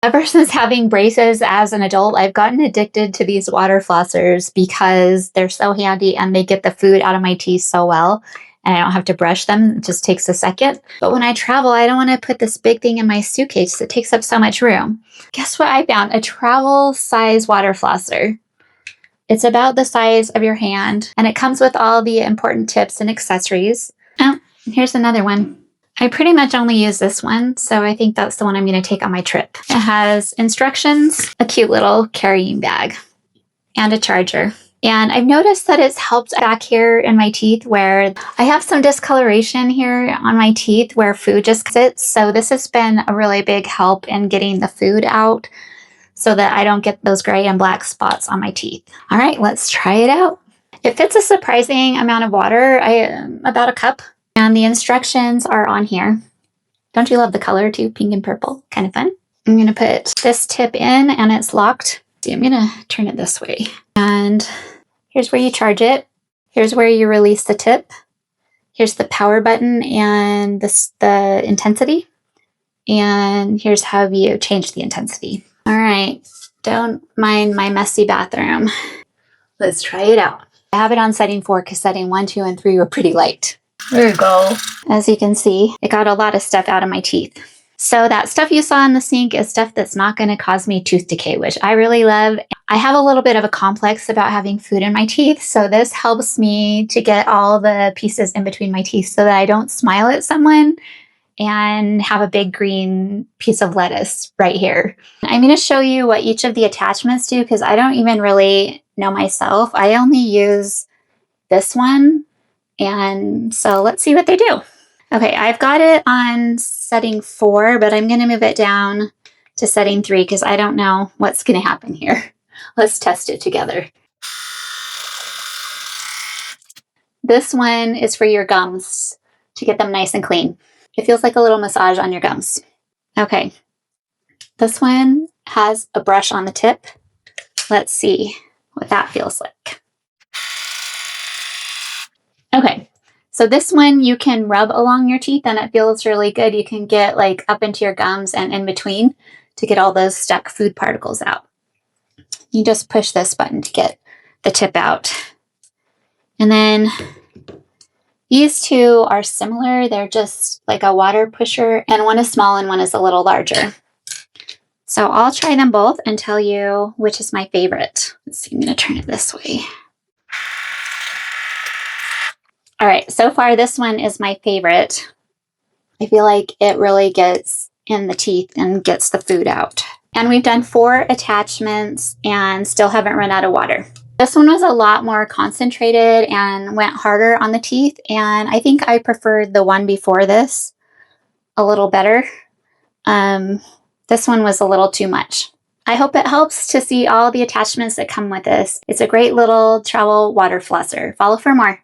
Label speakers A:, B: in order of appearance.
A: Ever since having braces as an adult, I've gotten addicted to these water flossers because they're so handy and they get the food out of my teeth so well. And I don't have to brush them. It just takes a second. But when I travel, I don't want to put this big thing in my suitcase. It takes up so much room. Guess what I found? A travel size water flosser. It's about the size of your hand, and it comes with all the important tips and accessories. Oh, here's another one. I pretty much only use this one, so I think that's the one I'm going to take on my trip. It has instructions, a cute little carrying bag, and a charger. And I've noticed that it's helped back here in my teeth where I have some discoloration here on my teeth where food just sits. So this has been a really big help in getting the food out so that I don't get those gray and black spots on my teeth. All right, let's try it out. It fits a surprising amount of water, about a cup. And the instructions are on here. Don't you love the color too? Pink and purple. Kind of fun. I'm going to put this tip in and it's locked. See, I'm going to turn it this way. And here's where you charge it. Here's where you release the tip. Here's the power button and the intensity. And here's how you change the intensity. All right. Don't mind my messy bathroom. Let's try it out. I have it on setting 4 because setting 1, 2, and 3 were pretty light. There you go. As you can see, it got a lot of stuff out of my teeth. So that stuff you saw in the sink is stuff that's not going to cause me tooth decay, which I really love. I have a little bit of a complex about having food in my teeth, so this helps me to get all the pieces in between my teeth so that I don't smile at someone and have a big green piece of lettuce right here. I'm going to show you what each of the attachments do because I don't even really know myself. I only use this one. And so let's see what they do. Okay, I've got it on setting 4, but I'm going to move it down to setting 3 because I don't know what's going to happen here. Let's test it together. This one is for your gums to get them nice and clean. It feels like a little massage on your gums. Okay, this one has a brush on the tip. Let's see what that feels like. Okay, so this one you can rub along your teeth and it feels really good. You can get like up into your gums and in between to get all those stuck food particles out. You just push this button to get the tip out. And then these two are similar. They're just like a water pusher, and one is small and one is a little larger. So I'll try them both and tell you which is my favorite. Let's see, I'm going to turn it this way. All right, so far this one is my favorite. I feel like it really gets in the teeth and gets the food out. And we've done 4 attachments and still haven't run out of water. This one was a lot more concentrated and went harder on the teeth, and I think I preferred the one before this a little better. This one was a little too much. I hope it helps to see all the attachments that come with this. It's a great little travel water flosser. Follow for more.